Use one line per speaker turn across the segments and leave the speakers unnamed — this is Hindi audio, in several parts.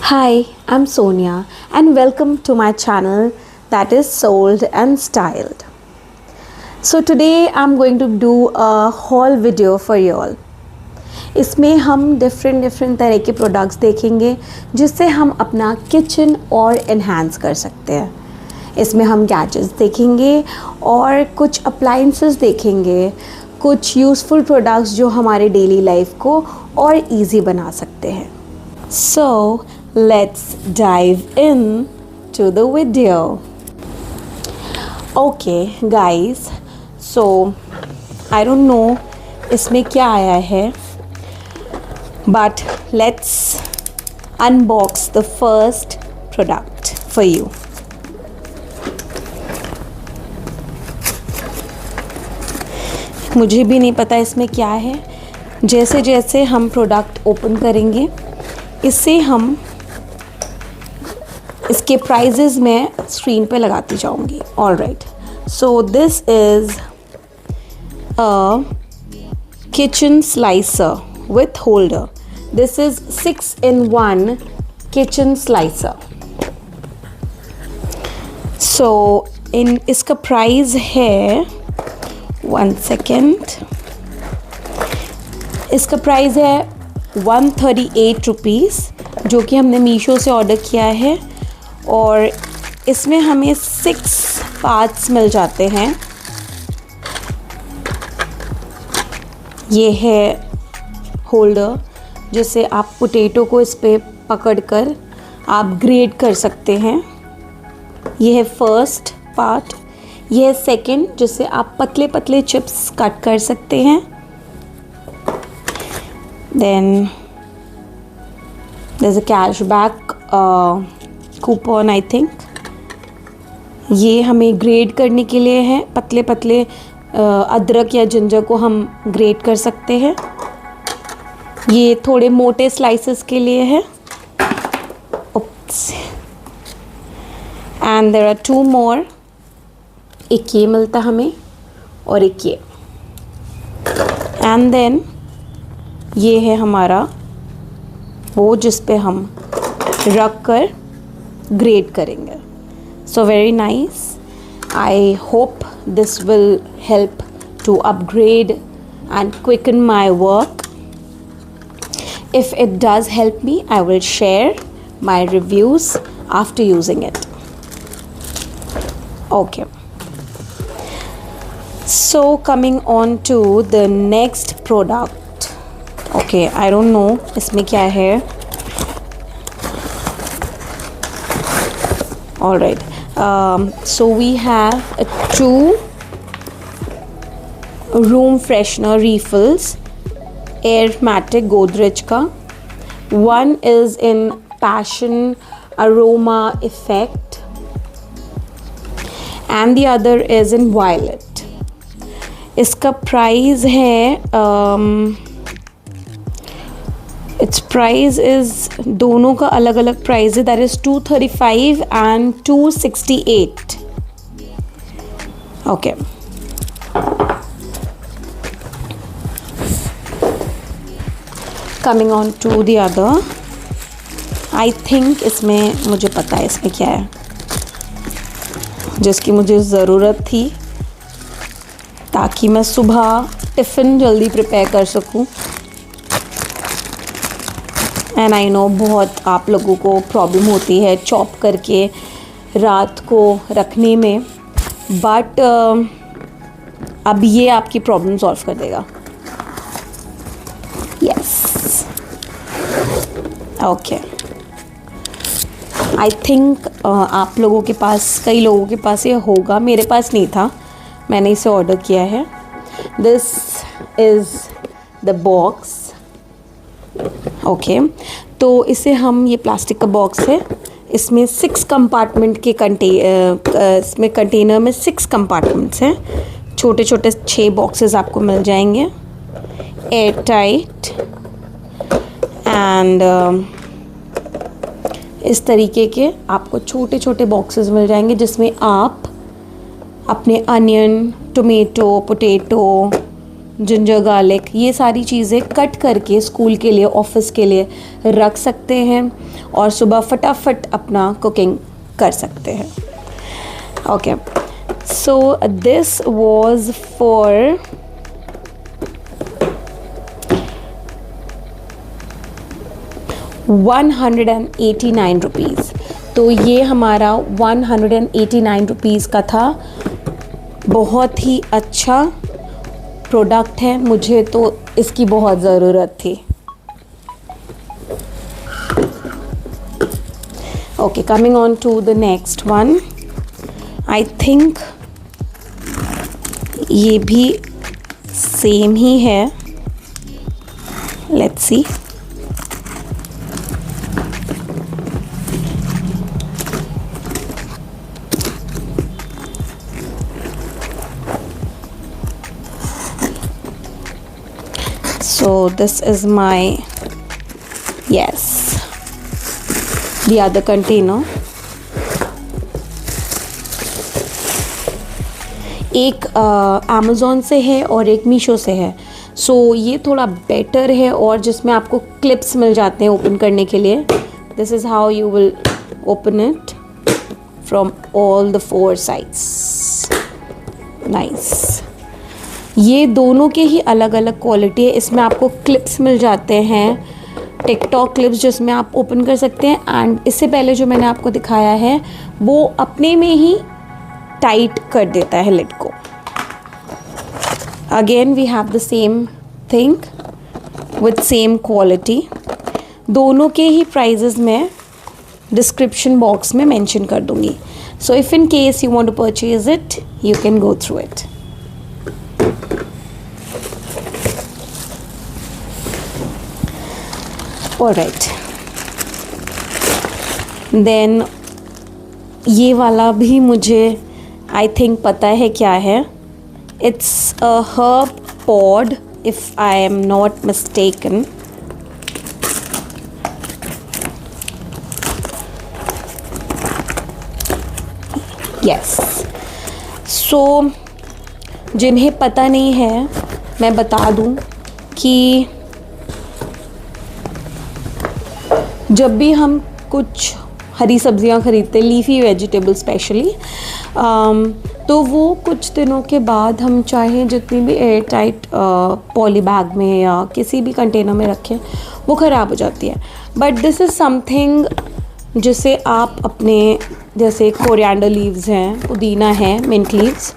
Hi, I'm Sonia and welcome to my channel that is Sold and Styled. So today I'm going to do a haul video for you all. इसमें हम डिफरेंट तरह के प्रोडक्ट्स देखेंगे जिससे हम अपना किचन और एनहांस कर सकते हैं. इसमें हम गैजेट्स देखेंगे और कुछ अप्लाइंसेस देखेंगे, कुछ यूज़फुल प्रोडक्ट्स जो हमारे डेली लाइफ को और इजी बना सकते हैं. So let's dive in to the video. Okay guys, so I don't know इसमें क्या आया है, but let's unbox the first product for you. मुझे भी नहीं पता इसमें क्या है. जैसे जैसे हम प्रोडक्ट ओपन करेंगे इससे हम इसके प्राइजेज़ मैं स्क्रीन पे लगाती जाऊंगी. All right, so this is a kitchen slicer with holder. This is 6-in-1 kitchen slicer. So इसका प्राइस है 1 सेकेंड. इसका प्राइस है 138 रुपीज़, जो कि हमने मीशो से ऑर्डर किया है. और इसमें हमें 6 पार्ट्स मिल जाते हैं. ये है होल्डर जिससे आप पोटैटो को इस पे पकड़कर आप ग्रेट कर सकते हैं. ये है फर्स्ट पार्ट. ये है सेकंड जिससे आप पतले पतले चिप्स कट कर सकते हैं. Then there is a cashback coupon I think. ये हमें ग्रेट करने के लिए है. पतले पतले अदरक या जिंजर को हम ग्रेट कर सकते हैं. ये थोड़े मोटे स्लाइसेस के लिए है. ओप्स. एंड देयर आर 2 मोर. एक ये मिलता हमें और एक ये. एंड देन ये है हमारा वो जिस पे हम रख कर ग्रेट करेंगे. So very nice. I hope this will help to upgrade and quicken my work. If it does help me, I will share my reviews after using it. Okay. So coming on to the next product. Okay, I don't know इसमें क्या है. All right. So we have 2 room freshener refills. Airmatic Godrej का. One is in passion aroma effect and the other is in violet. इसका प्राइस है its price is, दोनों का अलग अलग प्राइस है. that is 235 and 268. okay. Coming on to the other. I think इसमें मुझे पता है इसमें क्या है जिसकी मुझे ज़रूरत थी ताकि मैं सुबह टिफ़िन जल्दी प्रिपेयर कर सकूं. एंड आई नो बहुत आप लोगों को प्रॉब्लम होती है चॉप करके रात को रखने में, बट अब ये आपकी प्रॉब्लम सॉल्व कर देगा. ओके. आई थिंक आप लोगों के पास, कई लोगों के पास ये होगा. मेरे पास नहीं था, मैंने इसे ऑर्डर किया है. This is the box. Okay. तो इसे हम, ये प्लास्टिक का बॉक्स है. इसमें 6 कंपार्टमेंट के इसमें कंटेनर में 6 कंपार्टमेंट्स हैं. छोटे छोटे 6 बॉक्सेस आपको मिल जाएंगे, एयर टाइट. एंड इस तरीके के आपको छोटे छोटे बॉक्सेस मिल जाएंगे जिसमें आप अपने onion, tomato, potato, ginger garlic, ये सारी चीज़ें कट करके स्कूल के लिए, ऑफिस के लिए रख सकते हैं और सुबह फटाफट अपना कुकिंग कर सकते हैं. Okay, so this was for ₹189. तो ये हमारा 189 रुपीज़ का था. बहुत ही अच्छा प्रोडक्ट है, मुझे तो इसकी बहुत ज़रूरत थी. Okay, coming on to the next one. I think ये भी सेम ही है. Let's see. So this is my, yes, the other container. एक Amazon से है और एक मीशो से है. सो ये थोड़ा बेटर है और जिसमें आपको क्लिप्स मिल जाते हैं ओपन करने के लिए. This is how you will open it from all the 4 sides. Nice. ये दोनों के ही अलग अलग क्वालिटी है. इसमें आपको क्लिप्स मिल जाते हैं, टिकटॉक क्लिप्स, जिसमें आप ओपन कर सकते हैं. एंड इससे पहले जो मैंने आपको दिखाया है वो अपने में ही टाइट कर देता है लिड को. Again we have the same thing with same quality. दोनों के ही प्राइजेज़ मैं डिस्क्रिप्शन बॉक्स में मेंशन कर दूँगी. So if in case you want to purchase it, you can go through it. Alright, देन ये वाला भी मुझे आई थिंक पता है क्या है. It's a herb pod if I am not mistaken. Yes. So जिन्हें पता नहीं है मैं बता दूं कि जब भी हम कुछ हरी सब्जियां खरीदते, लीफी वेजिटेबल स्पेशली, तो वो कुछ दिनों के बाद हम चाहे जितनी भी एयर टाइट पॉली बैग में या किसी भी कंटेनर में रखें, वो ख़राब हो जाती है. बट दिस इज़ समथिंग जिसे आप अपने, जैसे कोरिएंडर लीव्स हैं, पुदीना है, मिंट लीव्स,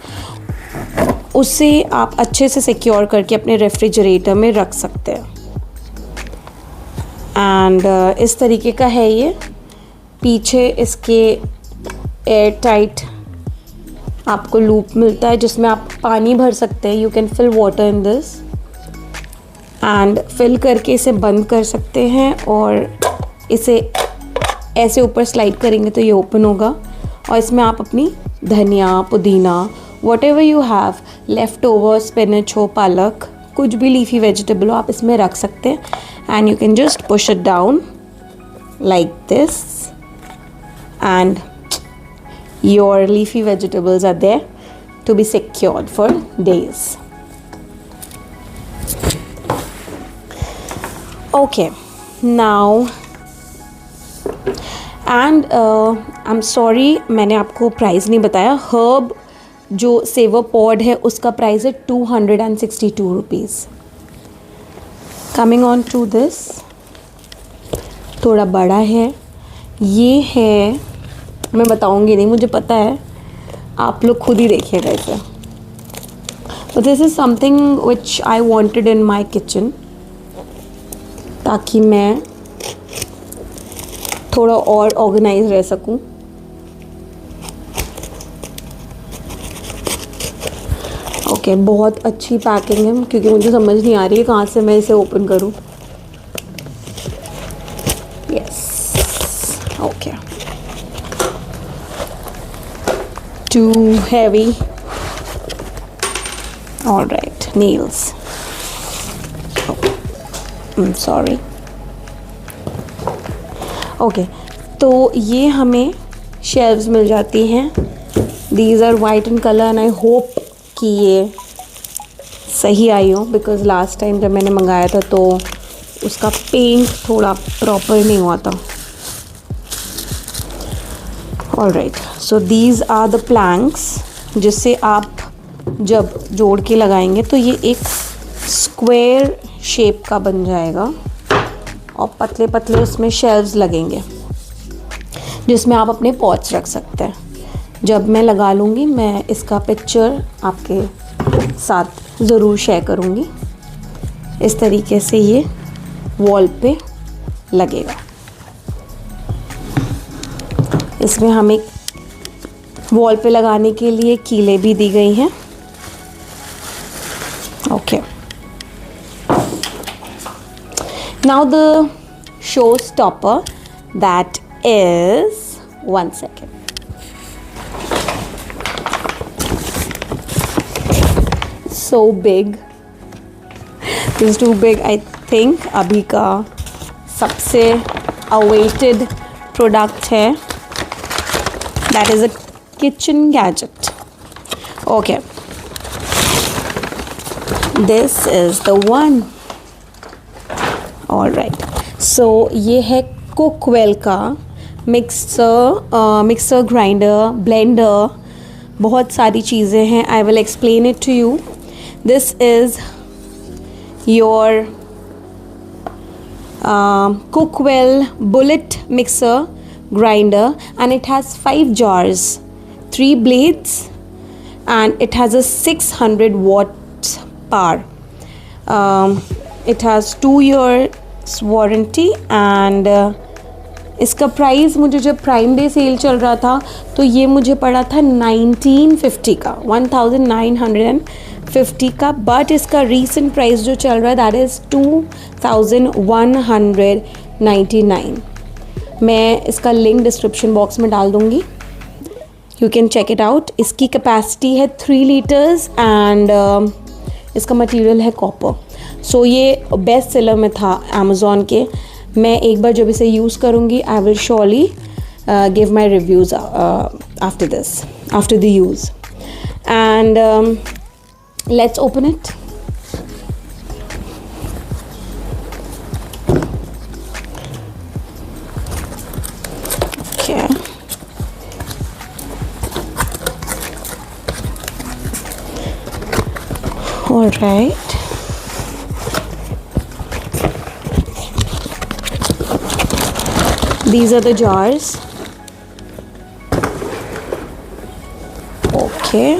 उसे आप अच्छे से सिक्योर करके अपने रेफ्रिजरेटर में रख सकते हैं. एंड इस तरीके का है ये. पीछे इसके एयर टाइट आपको लूप मिलता है जिसमें आप पानी भर सकते हैं. You can fill water in this and fill करके इसे बंद कर सकते हैं और इसे ऐसे ऊपर स्लाइड करेंगे तो ये ओपन होगा. और इसमें आप अपनी धनिया, पुदीना, what ever you have left over, spinach हो, पालक, कुछ भी लीफी वेजिटेबल हो, आप इसमें रख सकते हैं. And you can just push it down like this and your leafy vegetables are there to be secured for days. Okay, now and I am sorry, मैंने आपको प्राइस नहीं बताया. हर्ब जो सेवर पॉड है उसका प्राइस है 262 rupees. Coming on to this, थोड़ा बड़ा है. ये है, मैं बताऊंगी नहीं, मुझे पता है, आप लोग खुद ही देखिएगा इसे. तो this is something which I wanted in my kitchen, ताकि मैं थोड़ा और ऑर्गेनाइज रह सकूं. ओके, बहुत अच्छी पैकिंग है क्योंकि मुझे समझ नहीं आ रही है कहाँ से मैं इसे ओपन करूं. Yes, okay, too heavy. Alright, nails. Sorry. Okay, तो ये हमें शेल्व्स मिल जाती हैं. These are white in colour and I hope कि ये सही आई हो, बिकॉज़ लास्ट टाइम जब मैंने मंगाया था तो उसका पेंट थोड़ा प्रॉपर नहीं हुआ था। Alright, so these are the planks जिससे आप जब जोड़ के लगाएंगे तो ये एक स्क्वायर शेप का बन जाएगा और पतले पतले उसमें शेल्व्स लगेंगे जिसमें आप अपने पॉट्स रख सकते हैं। जब मैं लगा लूँगी मैं इसका पिक्चर आपके साथ ज़रूर शेयर करूँगी। इस तरीके से ये वॉल पे लगेगा। इसमें हमें वॉल पे लगाने के लिए कीलें भी दी गई हैं। Okay, now the show stopper, that is 1 second. So big, this is too big. I think अभी का सबसे awaited product है, that is a kitchen gadget. Okay, this is the one. All right, so ये है कुकवेल का मिक्सर ग्राइंडर, ब्लेंडर, बहुत सारी चीज़ें हैं। I will explain it to you. This is your Cookwell bullet mixer grinder, and it has 5 jars, 3 blades, and it has a 600 watts power. It has 2 years warranty, and इसका प्राइस मुझे जब प्राइम डे सेल चल रहा था तो ये मुझे पड़ा था 1950 का, 1950 का, बट इसका रीसेंट प्राइस जो चल रहा है दैट इज़ 2199। मैं इसका लिंक डिस्क्रिप्शन बॉक्स में डाल दूँगी, you can check it out. इसकी कैपेसिटी है 3 लीटर्स एंड इसका मटेरियल है कॉपर। सो ये बेस्ट सेलर में था अमेज़ॉन के। मैं एक बार जब इसे यूज़ करूँगी I will surely give my reviews after this, after the use, and let's open it. All right, these are the jars. Okay,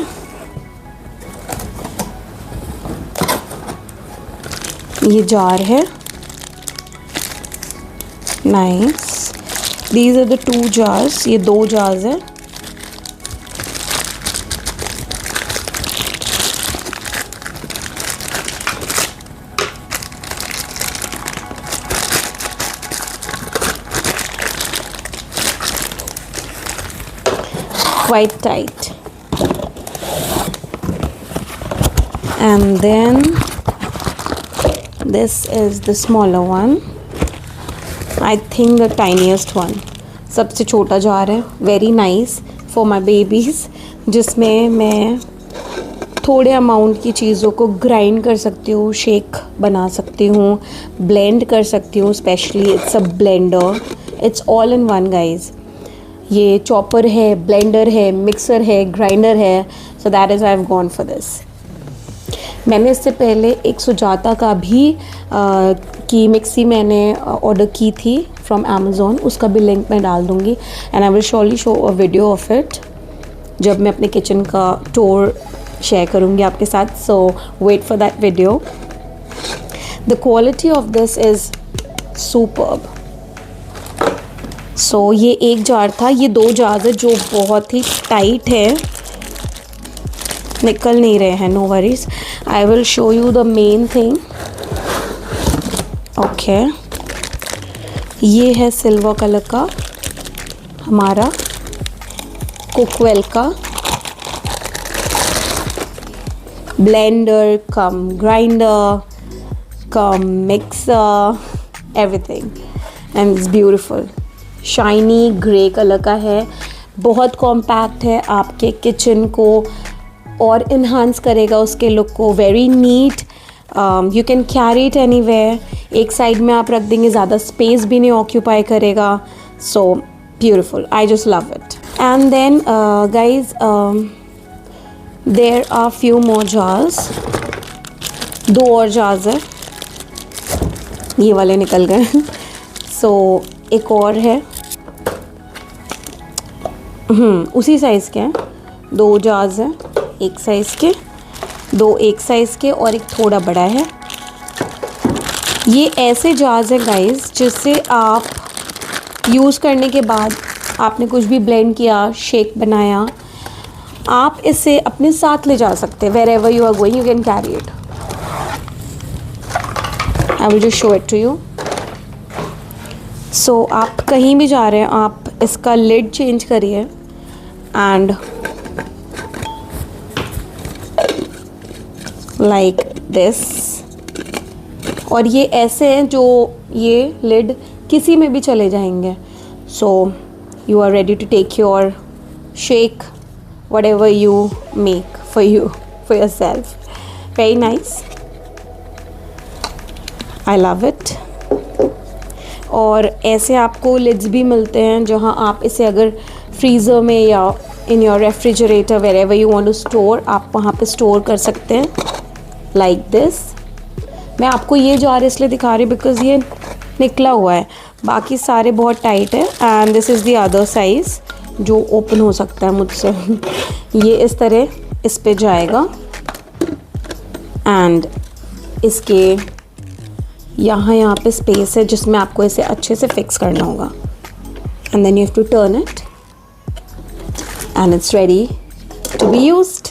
ये जार है, nice. These are the 2 jars. ये 2 jars है। Quite tight, and then this is the smaller one, I think the tiniest one, सबसे छोटा जार है, very nice for my babies, जिसमें मैं थोड़े अमाउंट की चीज़ों को ग्राइंड कर सकती हूँ, शेक बना सकती हूँ, ब्लेंड कर सकती हूँ। Specially it's a blender, it's all in one guys. ये चॉपर है, ब्लेंडर है, मिक्सर है, ग्राइंडर है, so that is I have gone for this. मैंने इससे पहले एक सुजाता का भी की मिक्सी मैंने ऑर्डर की थी फ्रॉम अमेज़ॉन, उसका भी लिंक मैं डाल दूँगी, and I will surely show a video of it जब मैं अपने किचन का टूर शेयर करूँगी आपके साथ। So wait for that video. The quality of this is superb. So ये एक जार था, ये 2 जार्स है जो बहुत ही टाइट है, निकल नहीं रहे हैं, no worries. I will show you the main thing. Okay, ये है सिल्वर कलर का हमारा कुकवेल का blender cum grinder cum mixer, everything, and it's beautiful. Shiny grey colour का है, बहुत कॉम्पैक्ट है, आपके किचन को और इन्हांस करेगा उसके लुक को. Very neat, you can carry it anywhere. एक साइड में आप रख देंगे, ज़्यादा स्पेस भी नहीं ऑक्यूपाई करेगा. So beautiful, I just love it. And then guys, there are few more jars. 2 और जार्स है, ये वाले निकल गए. सो एक और है, उसी साइज़ के हैं. 2 जार्स हैं, एक साइज़ के, 2 एक साइज़ के और एक थोड़ा बड़ा है. ये ऐसे जार्स हैं गाइस जिससे आप यूज़ करने के बाद आपने कुछ भी ब्लेंड किया, शेक बनाया, आप इसे अपने साथ ले जा सकते हैं. Wherever you are going you can carry it. I will just show it to you. So आप कहीं भी जा रहे हैं, आप इसका लिड चेंज करिए एंड लाइक दिस. और ये ऐसे हैं जो ये लिड किसी में भी चले जाएंगे. So you are ready to take your shake, whatever you make for you, for yourself. Very nice. I love it. और ऐसे आपको लिड्स भी मिलते हैं जहाँ आप इसे अगर फ्रीज़र में या in your refrigerator wherever you want to store, आप वहाँ पे स्टोर कर सकते हैं. Like this. मैं आपको ये जार इसलिए दिखा रही बिकॉज़ ये निकला हुआ है, बाकी सारे बहुत टाइट है. And this is the other size जो ओपन हो सकता है मुझसे. ये इस तरह इस पे जाएगा एंड इसके यहाँ पे स्पेस है जिसमें आपको इसे अच्छे से फिक्स करना होगा. And then you have to turn it and it's ready to be used.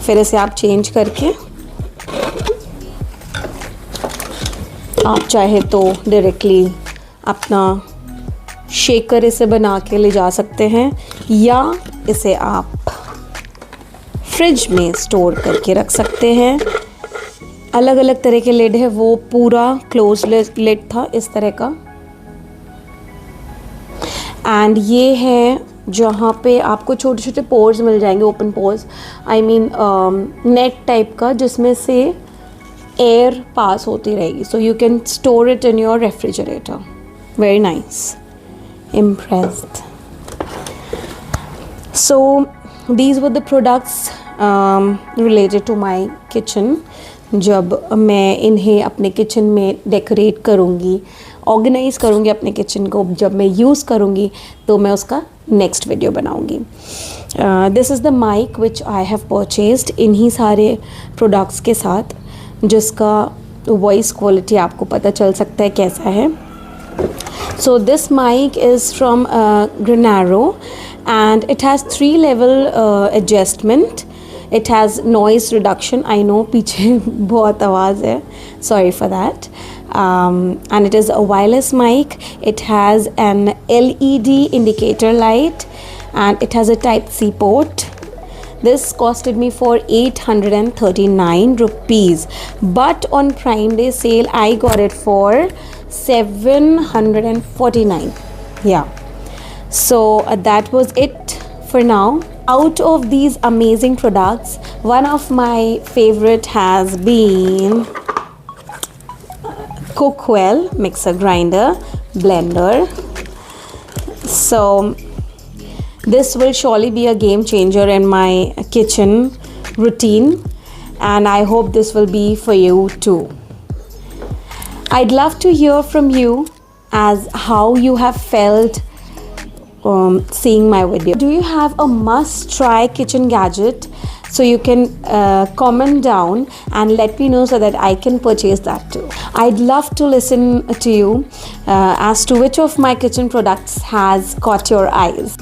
फिर इसे आप चेंज करके आप चाहे तो डायरेक्टली अपना शेकर इसे बना के ले जा सकते हैं, या इसे आप फ्रिज में स्टोर करके रख सकते हैं. अलग अलग तरह के लिड है, वो पूरा क्लोज लिड था इस तरह का. एंड ये है जहाँ पे आपको छोटे छोटे पोर्स मिल जाएंगे, open pores, I mean net type का, जिसमें से एयर पास होती रहेगी. So you can store it in your refrigerator. Very nice. Impressed. So these were the products related to my kitchen. जब मैं इन्हें अपने किचन में डेकोरेट करूँगी, ऑर्गेनाइज़ करूँगी अपने किचन को, जब मैं यूज़ करूँगी तो मैं उसका नेक्स्ट वीडियो बनाऊँगी. This is the mic which I have purchased इन्हीं सारे प्रोडक्ट्स के साथ, जिसका वॉइस क्वालिटी आपको पता चल सकता है कैसा है. So this mic is from Granaro and it has 3 level adjustment. It has noise reduction. I know पीछे बहुत आवाज़ है, sorry for that. And it is a wireless mic. It has an LED indicator light and it has a type C port. This costed me for 839 rupees, but on Prime Day sale I got it for 749. Yeah, so that was it for now. Out of these amazing products, one of my favorite has been Cookwell mixer grinder blender. So this will surely be a game changer in my kitchen routine, and I hope this will be for you too. I'd love to hear from you as how you have felt seeing my video. Do you have a must try kitchen gadget? So you can comment down and let me know so that I can purchase that too. I'd love to listen to you as to which of my kitchen products has caught your eyes.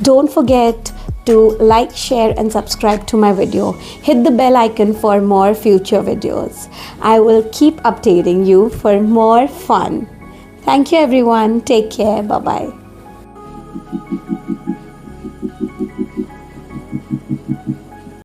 Don't forget to like, share and subscribe to my video. Hit the bell icon for more future videos. I will keep updating you for more fun. Thank you everyone. Take care. Bye bye.